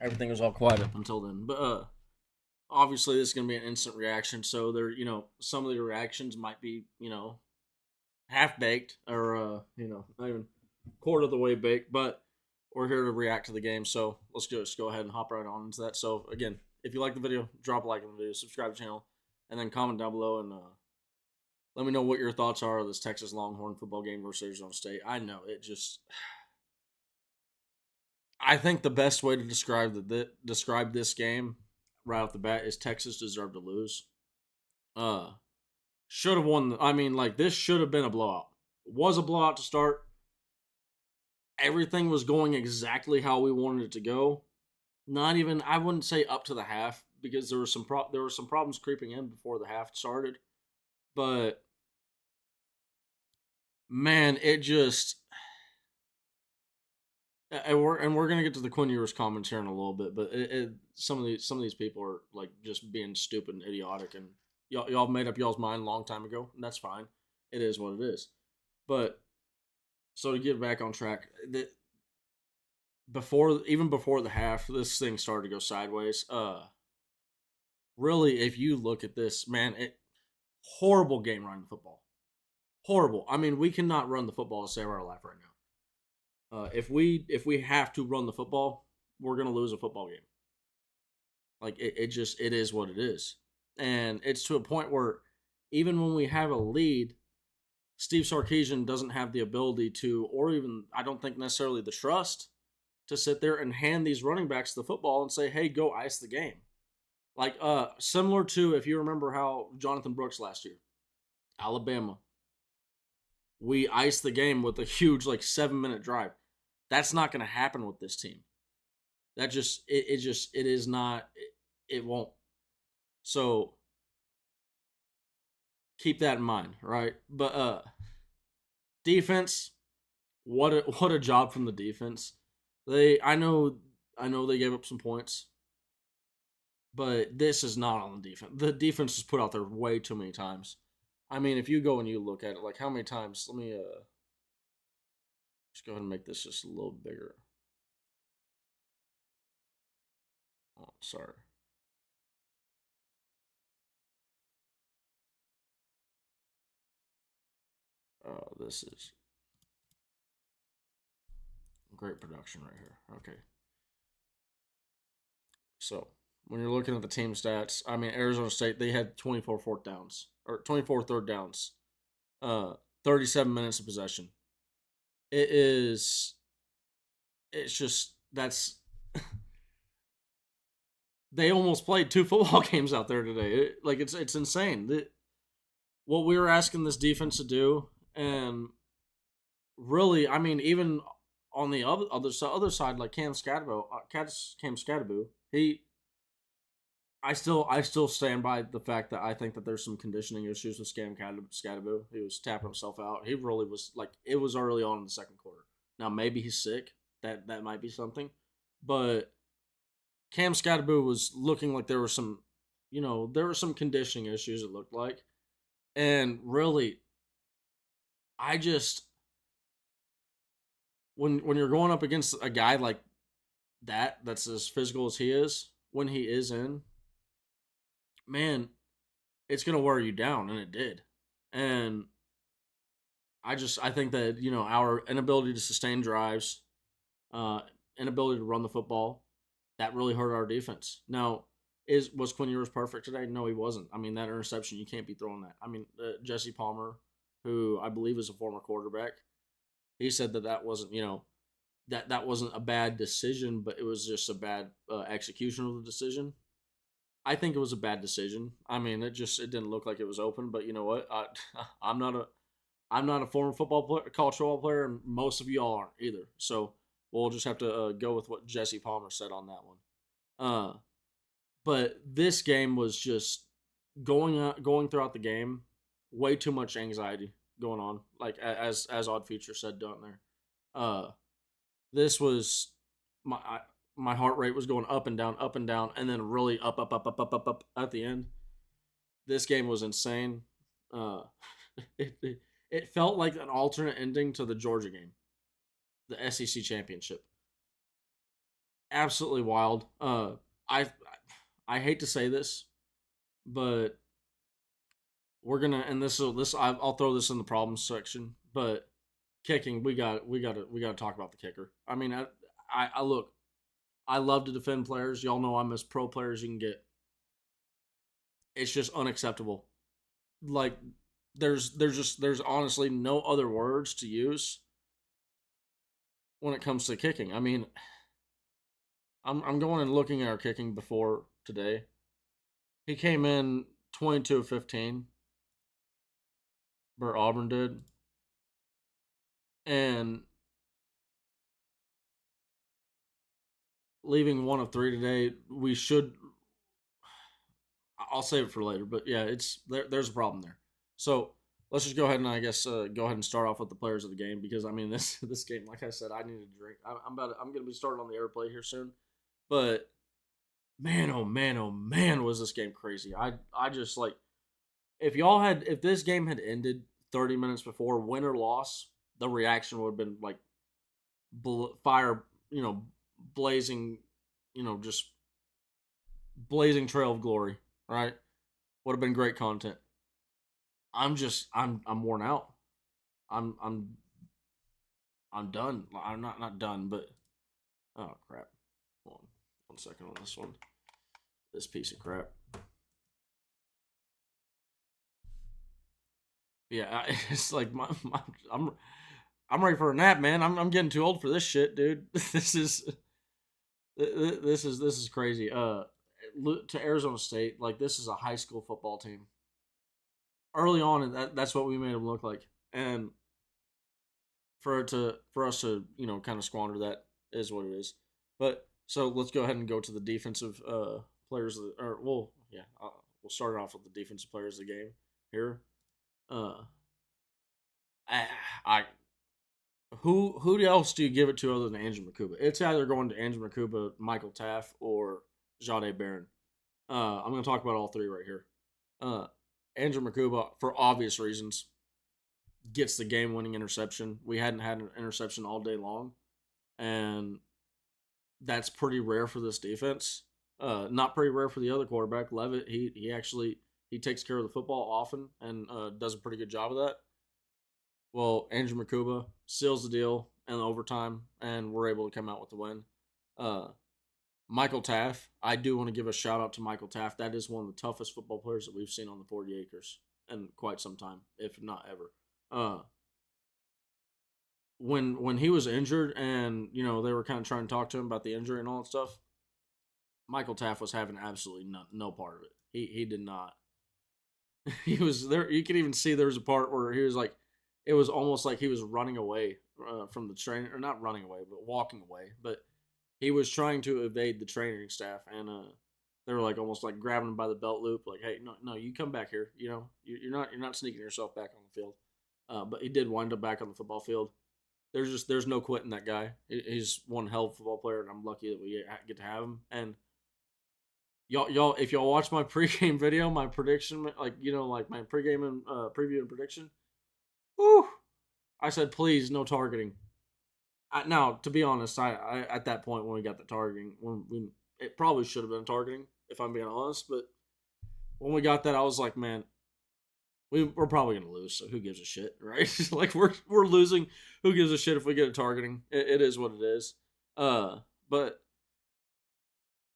Everything was all quiet up until then. But obviously this is gonna be an instant reaction. So there, some of the reactions might be, half baked or not even quarter of the way baked. But we're here to react to the game. So let's just go ahead and hop right on into that. So again, if you like the video, drop a like on the video, subscribe to the channel, and then comment down below and let me know what your thoughts are of this Texas Longhorn football game versus Arizona State. I know it just. I think the best way to describe this game right off the bat is Texas deserved to lose. Uh, should have won. I mean, like this should have been a blowout. It was a blowout to start. Everything was going exactly how we wanted it to go. Not even, I wouldn't say up to the half because there were some problems creeping in before the half started. But man, it just and we're gonna get to the Quinn Ewers comments here in a little bit, but some of these people are like just being stupid and idiotic, and y'all made up y'all's mind a long time ago, and that's fine. It is what it is. But so to get back on track, before the half, this thing started to go sideways. Really, if you look at this, man, horrible game running football, horrible. I mean, we cannot run the football to save our life right now. If we have to run the football, we're gonna lose a football game. Like it is what it is, and it's to a point where even when we have a lead, Steve Sarkisian doesn't have the ability to, or even I don't think necessarily the trust to sit there and hand these running backs the football and say, "Hey, go ice the game." Like similar to if you remember how Jonathan Brooks last year, Alabama, we iced the game with a huge like 7-minute drive. That's not going to happen with this team. That just it is not it won't. So keep that in mind, right? But defense, what a job from the defense. I know they gave up some points, but this is not on the defense. The defense is put out there way too many times. I mean, if you go and you look at it, like how many times? Let me just go ahead and make this just a little bigger. Oh, sorry. Oh, this is great production right here. Okay. So when you're looking at the team stats, I mean Arizona State, they had 24 fourth downs or 24 third downs, 37 minutes of possession. It is. It's just that's. They almost played two football games out there today. It's insane. What we were asking this defense to do, and really, I mean, even on the other side, like Cam Scadaboo, I still stand by the fact that I think that there's some conditioning issues with Scadaboo. He was tapping himself out. He really was like it was early on in the second quarter. Now maybe he's sick. That might be something, but Cam Scadaboo was looking like there were some conditioning issues. It looked like, and really, I just when you're going up against a guy like that's as physical as he is when he is in, man, it's gonna wear you down, and it did. And I think that our inability to sustain drives, uh, inability to run the football, that really hurt our defense. Now, was Quinn Ewers perfect today? No, he wasn't. I mean, that interception, you can't be throwing that. I mean, Jesse Palmer, who I believe is a former quarterback, he said that wasn't that wasn't a bad decision, but it was just a bad execution of the decision. I think it was a bad decision. I mean, it didn't look like it was open, but you know what? I'm not a I'm not a former football player, college football player, and most of y'all aren't either. So we'll just have to go with what Jesse Palmer said on that one. Uh, but this game was just going throughout the game. Way too much anxiety going on, like as Odd Future said down there. Uh, this was my heart rate was going up and down, and then really up at the end. This game was insane. Uh, it felt like an alternate ending to the Georgia game, the SEC championship. absolutely wild. I I hate to say this, but we're gonna and I'll throw this in the problems section, but kicking we got to talk about the kicker. I mean, I look, I love to defend players. Y'all know I'm as pro player as you can get. It's just unacceptable. Like there's honestly no other words to use when it comes to kicking. I mean, I'm going and looking at our kicking before today. He came in 22 of 15, Bert Auburn did, and leaving 1 of 3 today. We should. I'll save it for later, but yeah, there's a problem there. So let's just go ahead and I guess go ahead and start off with the players of the game because I mean this game, like I said, I need a drink. I'm gonna be starting on the airplay here soon, but man, oh man, was this game crazy. I just like if this game had ended 30 minutes before, win or loss, the reaction would have been like fire, blazing, just blazing trail of glory, right? Would have been great content. I'm worn out. I'm I'm I'm done. I'm not done, but oh crap. Hold on 1 second on this one. This piece of crap. Yeah, it's like I'm ready for a nap, man. I'm getting too old for this shit, dude. This is crazy. To Arizona State, like this is a high school football team. Early on, and that's what we made them look like, and for us to kind of squander that is what it is. But so let's go ahead and go to the defensive players, or we'll start off with the defensive players of the game here. Uh, I, I who else do you give it to other than Andrew Makuba? It's either going to Andrew Makuba, Michael Taff, or Jade Barron. I'm going to talk about all three right here. Uh, Andrew Makuba, for obvious reasons, gets the game-winning interception. We hadn't had an interception all day long, and that's pretty rare for this defense. Not pretty rare for the other quarterback, Levitt. He actually he takes care of the football often and does a pretty good job of that. Well, Andrew Makuba seals the deal in overtime, and we're able to come out with the win. Uh, Michael Taff, I do want to give a shout out to Michael Taff. That is one of the toughest football players that we've seen on the 40 acres in quite some time, if not ever. Uh, when he was injured, and they were kind of trying to talk to him about the injury and all that stuff, Michael Taff was having absolutely no part of it. He did not. He was there. You could even see there was a part where he was like, it was almost like he was running away from the trainer, or not running away, but walking away. But he was trying to evade the training staff, and they were like almost like grabbing him by the belt loop, like, "Hey, no, you come back here. You're not sneaking yourself back on the field." But he did wind up back on the football field. There's no quitting that guy. He's one hell of a football player, and I'm lucky that we get to have him. And y'all, if y'all watch my pregame video, my prediction, like my pregame and preview and prediction, whew, I said please no targeting. Now, to be honest, I at that point when we got the targeting, when we it probably should have been targeting if I'm being honest, but when we got that, I was like, man, we're probably gonna lose, so who gives a shit, right? Like we're losing. Who gives a shit if we get a targeting? It is what it is. But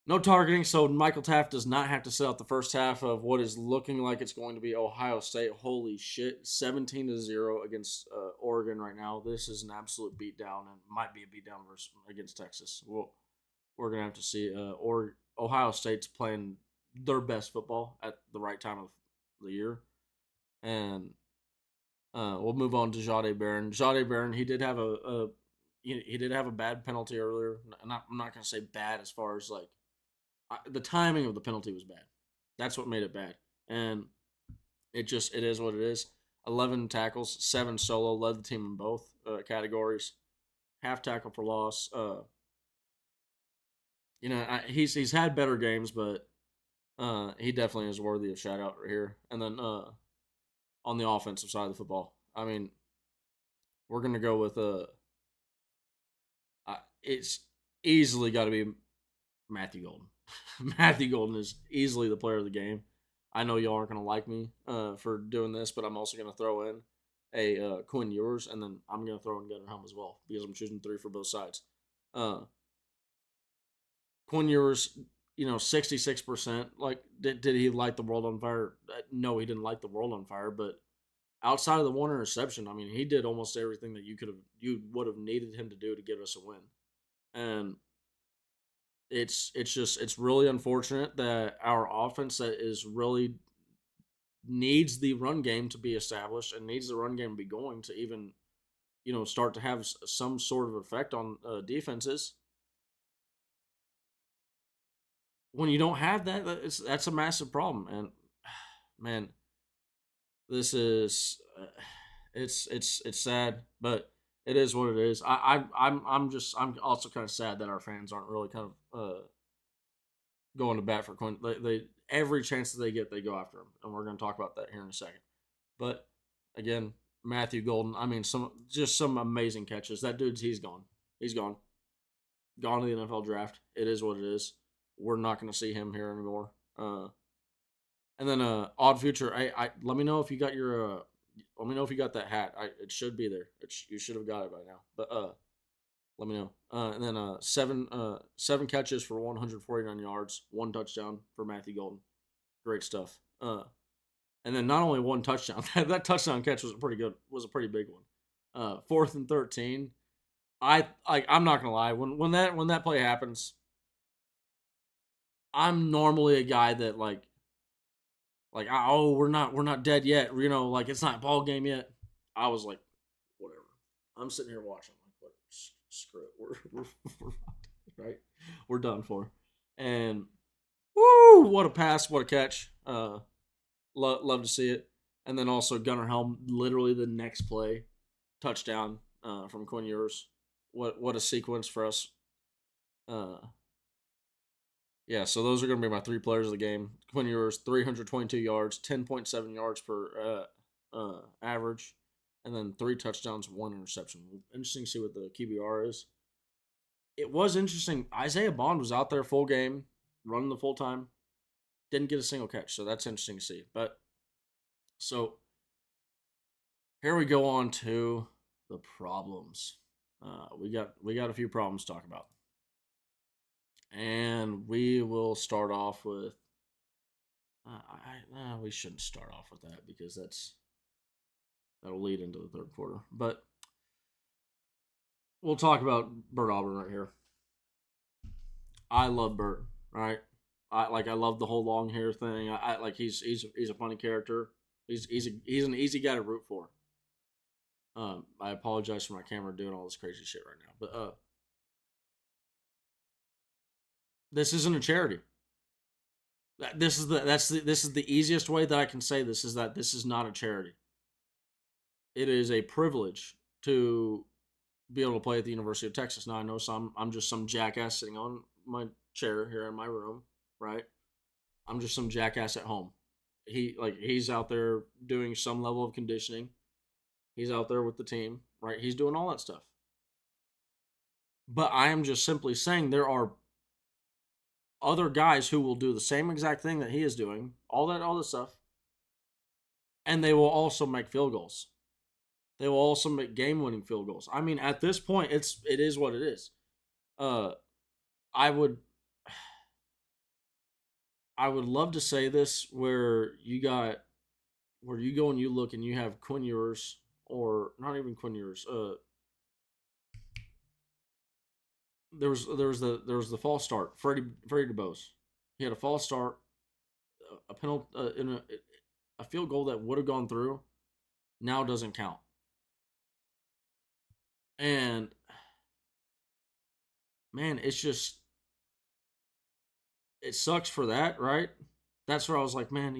no targeting, so Michael Taft does not have to sit out the first half of what is looking like it's going to be Ohio State. Holy shit, 17-0 against Oregon right now. This is an absolute beatdown, and might be a beatdown against Texas. Well, we're gonna have to see. Or Ohio State's playing their best football at the right time of the year, and we'll move on to Jade Barron. Jade Barron, he did have he did have a bad penalty earlier. I'm not gonna say bad as far as like the timing of the penalty was bad. That's what made it bad, and it is what it is. 11 tackles, 7 solo, led the team in both categories. Half tackle for loss. He's had better games, but he definitely is worthy of shout out right here. And then on the offensive side of the football, I mean, we're gonna go with it's easily got to be Matthew Golden. Matthew Golden is easily the player of the game. I know y'all aren't going to like me for doing this, but I'm also going to throw in a Quinn Ewers, and then I'm going to throw in Gunnar Helm as well because I'm choosing three for both sides. Uh, Quinn Ewers, 66%. Like, did he light the world on fire? No, he didn't light the world on fire, but outside of the one interception, I mean, he did almost everything that you would have needed him to do to give us a win. And it's really unfortunate that our offense that is really needs the run game to be established and needs the run game to be going to even start to have some sort of effect on defenses. When you don't have that, that's a massive problem. And man, this is it's sad, but it is what it is. I'm also kind of sad that our fans aren't really kind of going to bat for Quinn. They every chance that they get, they go after him, and we're going to talk about that here in a second. But again, Matthew Golden. I mean, some amazing catches. That dude's he's gone. He's gone to the NFL draft. It is what it is. We're not going to see him here anymore. And then odd future. I let me know if you got your let me know if you got that hat. It should be there. You should have got it by now. But let me know. And then seven catches for 149 yards, one touchdown for Matthew Golden. Great stuff. And then not only one touchdown, that touchdown catch was a pretty big one. 4th and 13. I'm not gonna lie. When that play happens, I'm normally a guy that oh, we're not dead yet. Like it's not ball game yet. I was like, whatever. I'm sitting here watching. Like, what? Screw it. We're right. We're done for. And woo, what a pass, what a catch. Love to see it. And then also Gunnar Helm, literally the next play, touchdown from Quinn Ewers. What a sequence for us. Yeah, so those are going to be my three players of the game. Quinn Ewers, 322 yards, 10.7 yards per average, and then 3 touchdowns, 1 interception. Interesting to see what the QBR is. It was interesting. Isaiah Bond was out there full game, running the full time. Didn't get a single catch, so that's interesting to see. But so here we go on to the problems. We got a few problems to talk about. And we will start off with. We shouldn't start off with that because that'll lead into the third quarter. But we'll talk about Bert Auburn right here. I love Bert, right? I love the whole long hair thing. I like he's a funny character. He's an easy guy to root for. I apologize for my camera doing all this crazy shit right now, but this isn't a charity. This is the easiest way that I can say this is that this is not a charity. It is a privilege to be able to play at the University of Texas. Now I know I'm just some jackass sitting on my chair here in my room, right? I'm just some jackass at home. He's out there doing some level of conditioning. He's out there with the team, right? He's doing all that stuff. But I am just simply saying there are other guys who will do the same exact thing that he is doing, all this stuff, and they will also make field goals. They will also make game-winning field goals. I mean, at this point, it is what it is. I would love to say this where you go and you look and you have Quinn Ewers, or not even Quinn Ewers. There was the false start. Freddie DeBose. He had a false start, a penalty in a field goal that would have gone through. Now doesn't count. And man, it sucks for that, right? That's where I was like, man,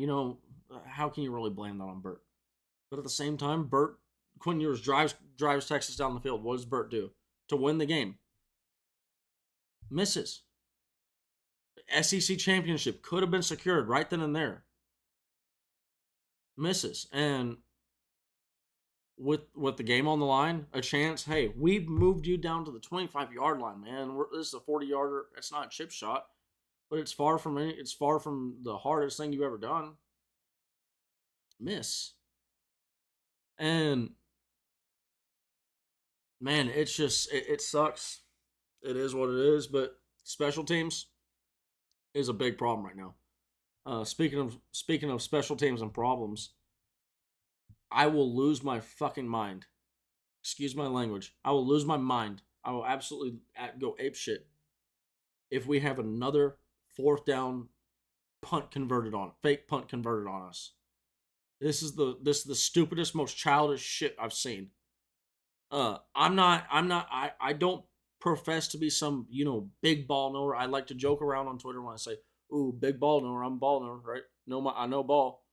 how can you really blame that on Bert? But at the same time, Quinn Ewers drives Texas down the field. What does Bert do to win the game? Misses. The SEC championship could have been secured right then and there. Misses. And with the game on the line, a chance, hey, we've moved you down to the 25-yard line, man. This is a 40-yarder. It's not a chip shot. but it's far from the hardest thing you've ever done. Miss. And man, it sucks. It is what it is, but special teams is a big problem right now. Speaking of special teams and problems, I will lose my fucking mind. Excuse my language. I will lose my mind. I will absolutely go ape shit if we have another fourth down fake punt converted on us. This is the stupidest, most childish shit I've seen. I don't profess to be some, big ball knower. I like to joke around on Twitter when I say, ooh, big ball knower, I'm a ball knower, right? I know ball.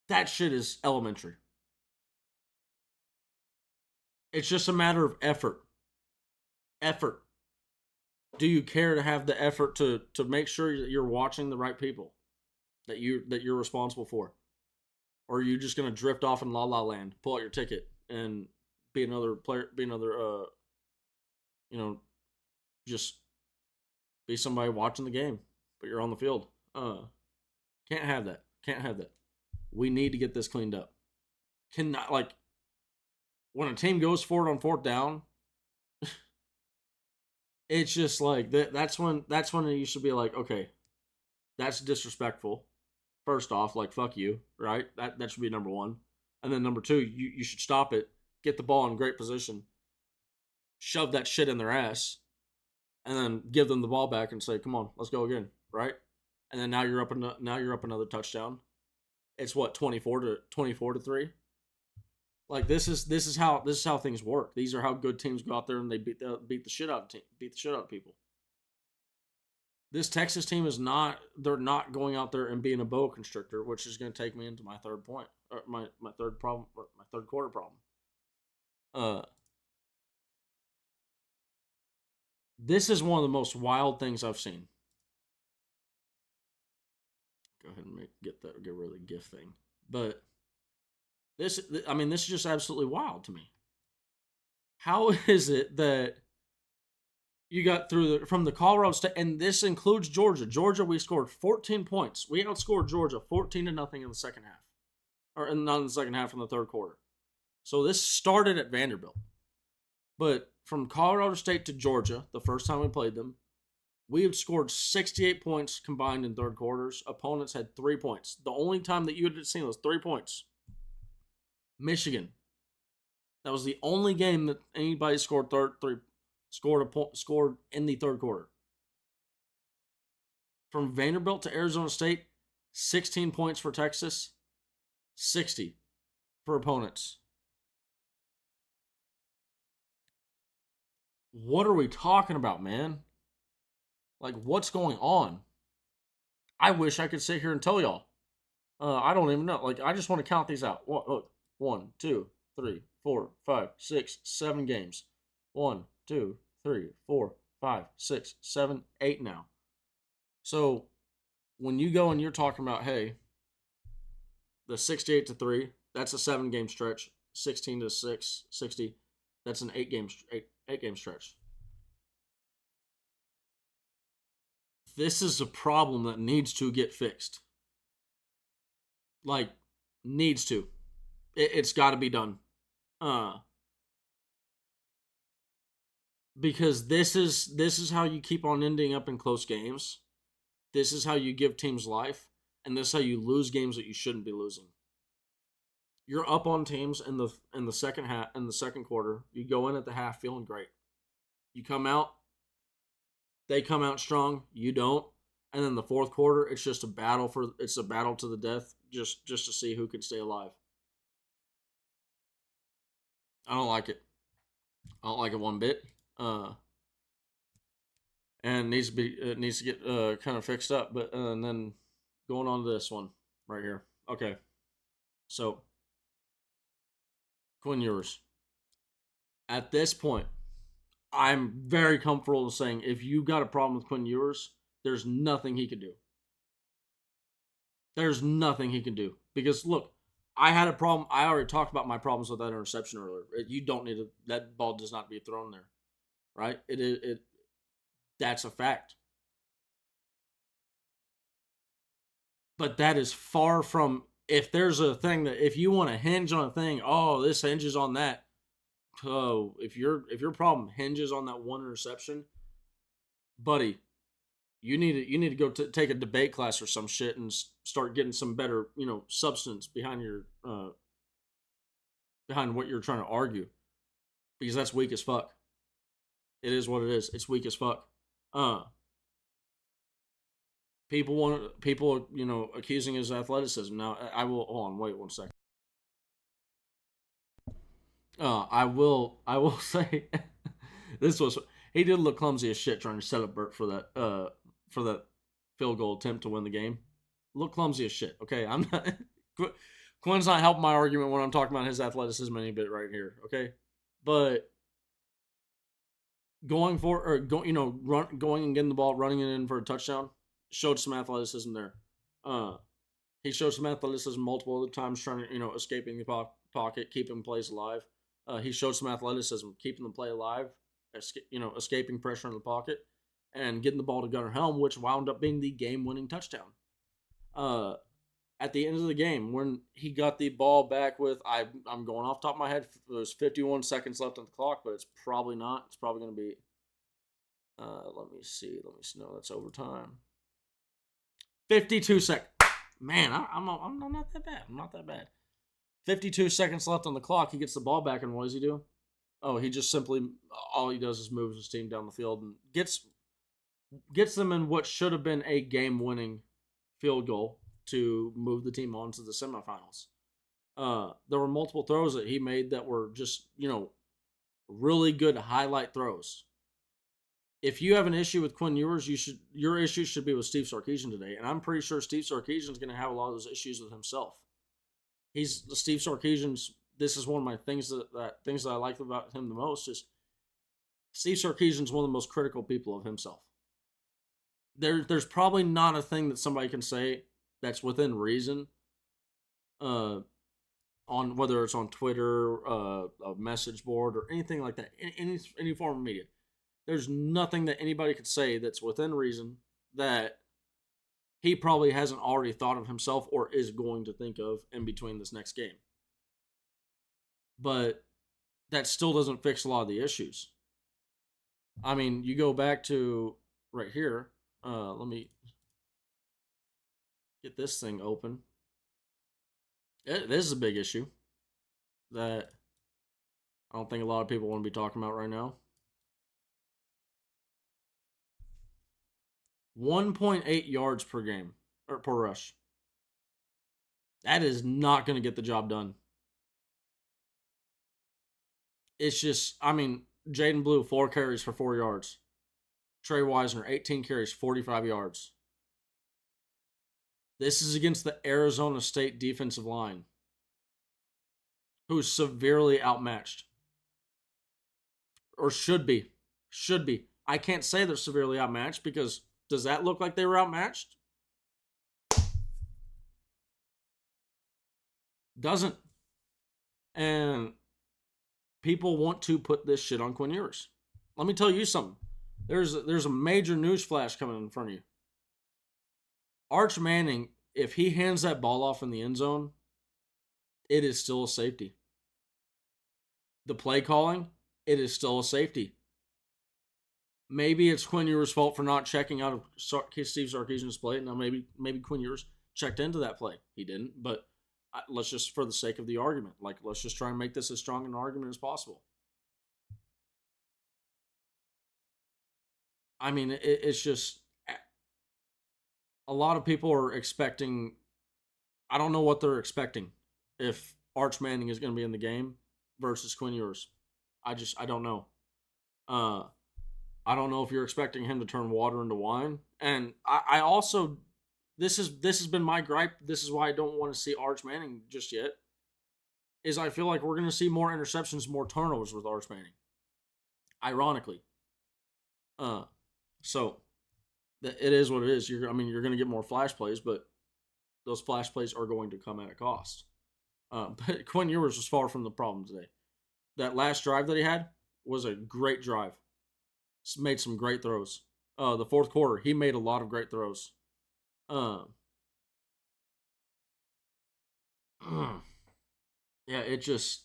That shit is elementary. It's just a matter of effort. Effort. Do you care to have the effort to make sure that you're watching the right people that you're responsible for? Or are you just gonna drift off in la la land, pull out your ticket, and be another player, be another you know, just be somebody watching the game, but you're on the field. Can't have that. Can't have that. We need to get this cleaned up. Cannot like when a team goes for it on fourth down, it's just like that. That's when it used to be like, okay, that's disrespectful. First off, like fuck you, right? That should be number one, and then number two, you should stop it, get the ball in great position, shove that shit in their ass, and then give them the ball back and say, come on, let's go again, right? And then now you're up another touchdown. It's what 24-3. Like this is how things work. These are how good teams go out there and they beat the shit out of people. This Texas team is not. They're not going out there and being a boa constrictor, which is going to take me into my third point, or my third problem, or my third quarter problem. Uh, this is one of the most wild things I've seen. Go ahead and get rid of the GIF thing, but this is just absolutely wild to me. How is it that you got from the Colorado State, and this includes Georgia. Georgia, we scored 14 points. We outscored Georgia 14-0 in the second half, or not in the second half, in the third quarter. So this started at Vanderbilt, but from Colorado State to Georgia, the first time we played them, we had scored 68 points combined in third quarters. Opponents had 3 points. The only time that you had seen was 3 points. Michigan. That was the only game that anybody scored scored in the third quarter. From Vanderbilt to Arizona State, 16 points for Texas, 60 for opponents. What are we talking about, man? Like, what's going on? I wish I could sit here and tell y'all. I don't even know. Like, I just want to count these out. 1, 2, 3, 4, 5, 6, 7 games. 1, 2, 3, 4, 5, 6, 7, 8 now. So when you go and you're talking about, hey, the 68-3, that's a 7-game stretch. 16-6, 60, that's an 8-game stretch. This is a problem that needs to get fixed. Like, needs to. It's got to be done. Because this is how you keep on ending up in close games. This is how you give teams life, and this is how you lose games that you shouldn't be losing. You're up on teams in the second quarter. You go in at the half feeling great. You come out, they come out strong. You don't, and then the fourth quarter, it's just a battle to the death, just to see who can stay alive. I don't like it. I don't like it one bit. And it needs to get kind of fixed up. But and then going on to this one right here. Okay, so Quinn Ewers. At this point, I'm very comfortable in saying if you got a problem with Quinn Ewers, there's nothing he can do. There's nothing he can do. Because look, I had a problem. I already talked about my problems with that interception earlier. You don't need that ball does not be thrown there. right? It that's a fact. But that is far from, if there's a thing that, if you want to hinge on a thing, oh, this hinges on that. Oh, if your problem hinges on that one interception, buddy, you need to go take a debate class or some shit and start getting some better substance behind your behind what you're trying to argue, because that's weak as fuck. It is what it is. It's weak as fuck. Uh, people accusing his athleticism. Now I will hold on. Wait 1 second. I will say this was, he did look clumsy as shit trying to set up Burt for that field goal attempt to win the game. Look clumsy as shit. Okay, I'm not. Quinn's not helping my argument when I'm talking about his athleticism any bit right here. Okay, but going for, or going going and getting the ball, running it in for a touchdown, showed some athleticism there. Uh, he showed some athleticism multiple other times, trying to escaping the pocket, keeping plays alive. He showed some athleticism, keeping the play alive, escaping pressure in the pocket, and getting the ball to Gunnar Helm, which wound up being the game-winning touchdown. Uh, at the end of the game, when he got the ball back with, I'm going off the top of my head, there's 51 seconds left on the clock, but it's probably not. It's probably going to be, let me see. No, that's overtime. 52 seconds. Man, I'm not that bad. I'm not that bad. 52 seconds left on the clock. He gets the ball back, and what does he do? Oh, he just simply, all he does is moves his team down the field and gets them in what should have been a game-winning field goal to move the team on to the semifinals. There were multiple throws that he made that were just, really good highlight throws. If you have an issue with Quinn Ewers, your issue should be with Steve Sarkisian today, and I'm pretty sure Steve Sarkisian's going to have a lot of those issues with himself. He's Steve Sarkisian's. This is one of my things that I like about him the most is Steve Sarkisian's one of the most critical people of himself. There's probably not a thing that somebody can say that's within reason. On whether it's on Twitter, a message board, or anything like that, any form of media. There's nothing that anybody could say that's within reason that he probably hasn't already thought of himself or is going to think of in between this next game. But that still doesn't fix a lot of the issues. I mean, you go back to right here. Let me get this thing open. This is a big issue that I don't think a lot of people want to be talking about right now. 1.8 yards per game, or per rush. That is not going to get the job done. It's just, I mean, Jaden Blue, 4 carries for 4 yards. Trey Wisner, 18 carries, 45 yards. This is against the Arizona State defensive line, who's severely outmatched. Or should be. Should be. I can't say they're severely outmatched because does that look like they were outmatched? Doesn't. And people want to put this shit on Quinn Ewers. Let me tell you something. There's a major news flash coming in front of you. Arch Manning, if he hands that ball off in the end zone, it is still a safety. The play calling, it is still a safety. Maybe it's Quinn Ewers' fault for not checking out of Steve Sarkisian's play. Now, maybe Quinn Ewers checked into that play. He didn't, but let's just, for the sake of the argument, let's just try and make this as strong an argument as possible. I mean, it's just a lot of people are expecting. I don't know what they're expecting if Arch Manning is going to be in the game versus Quinn Ewers. I don't know. I don't know if you're expecting him to turn water into wine. And I also, this has been my gripe. This is why I don't want to see Arch Manning just yet. Is I feel like we're going to see more interceptions, more turnovers with Arch Manning. Ironically. So it is what it is. You're going to get more flash plays, but those flash plays are going to come at a cost. But Quinn Ewers was far from the problem today. That last drive that he had was a great drive. made some great throws. The fourth quarter, he made a lot of great throws. Uh, yeah, it just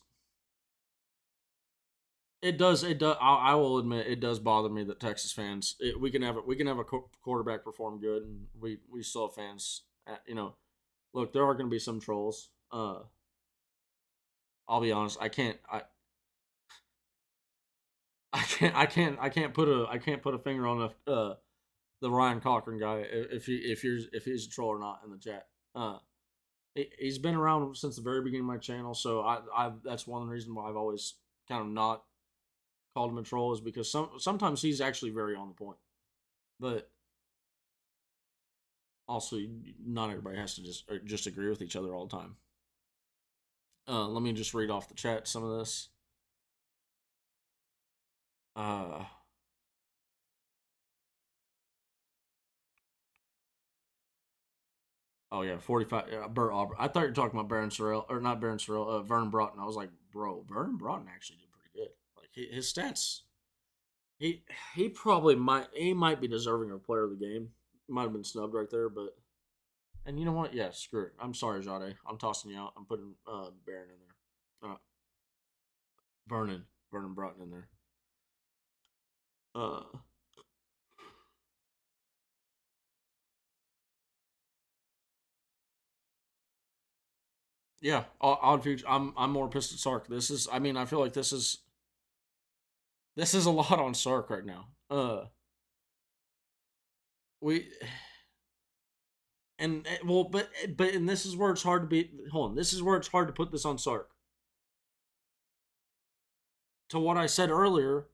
it does it does. I will admit it does bother me that Texas fans we can have a quarterback perform good and we still have fans. Look, there are going to be some trolls. I'll be honest. I can't put a finger on the Ryan Cochran guy if he's a troll or not in the chat. He's been around since the very beginning of my channel, so I that's one reason why I've always kind of not called him a troll is because sometimes he's actually very on the point, but also not everybody has to just agree with each other all the time. Let me just read off the chat some of this. Uh, oh yeah, 45. Burt Auburn. I thought you were talking about Baron Sorrell or not Baron Sorrell. Vernon Broughton. I was like, bro, Vernon Broughton actually did pretty good. Like his stats. He he might be deserving of player of the game. Might have been snubbed right there, but and you know what? Yeah, screw it. I'm sorry, Jade. I'm tossing you out. I'm putting Baron in there. Vernon Broughton in there. Uh, yeah, odd future. I'm more pissed at Sark. This is. I mean, I feel like this is a lot on Sark right now. We and well, but and this is where it's hard to be. Hold on, this is where it's hard to put this on Sark. To what I said earlier,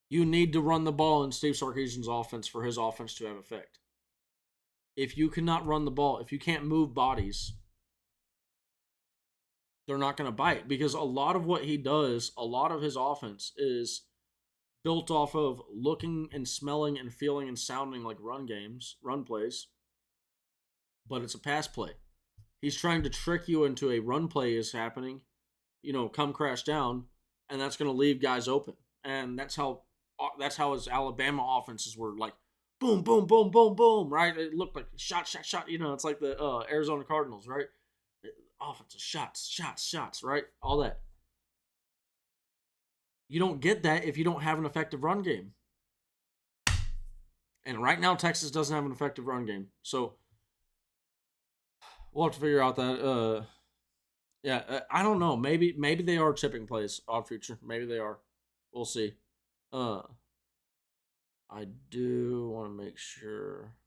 you need to run the ball in Steve Sarkisian's offense for his offense to have effect. If you cannot run the ball, if you can't move bodies, they're not going to bite because a lot of what he does, a lot of his offense is built off of looking and smelling and feeling and sounding like run plays, but it's a pass play. He's trying to trick you into a run play is happening, come crash down, and that's going to leave guys open. And that's how his Alabama offenses were like boom, boom, boom, boom, boom, right? It looked like shot, shot, shot. It's like the Arizona Cardinals, right? Offensive shots, shots, shots, right? All that. You don't get that if you don't have an effective run game. And right now, Texas doesn't have an effective run game. So we'll have to figure out that. I don't know. Maybe they are chipping plays odd future. Maybe they are. We'll see. Uh, I do want to make sure.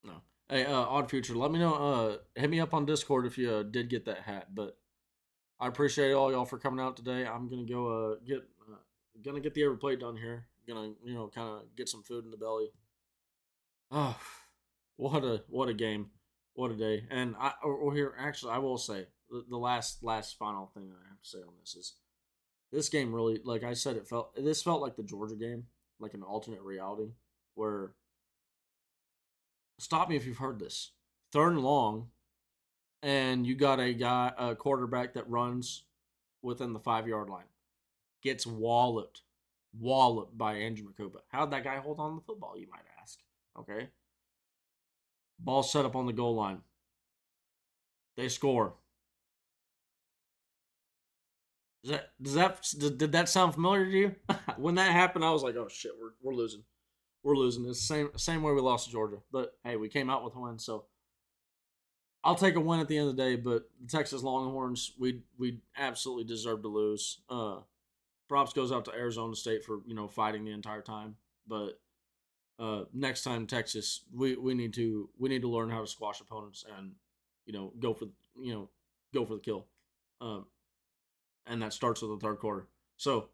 No. Hey, odd future. Let me know. Hit me up on Discord if you did get that hat. But I appreciate all y'all for coming out today. I'm gonna go gonna get the every plate done here. Gonna kind of get some food in the belly. Oh, what a game, what a day. And or here actually I will say the last final thing I have to say on this is this game really, like I said, this felt like the Georgia game, like an alternate reality where stop me if you've heard this. Third and long, and you got a quarterback that runs within the 5 yard line, gets walloped by Andrew Makuba. How'd that guy hold on to the football? You might ask. Okay, ball set up on the goal line. They score. Did that sound familiar to you? When that happened, I was like, oh shit, we're losing. We're losing. It's the same way we lost to Georgia. But hey, we came out with a win, so I'll take a win at the end of the day. But the Texas Longhorns, we absolutely deserve to lose. Props goes out to Arizona State for fighting the entire time. But next time Texas, we need to learn how to squash opponents and go for go for the kill. And that starts with the third quarter. So,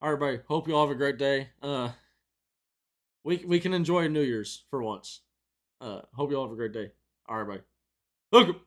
all right, everybody. Hope you all have a great day. We can enjoy New Year's for once. Hope you all have a great day. All right, everybody. Look.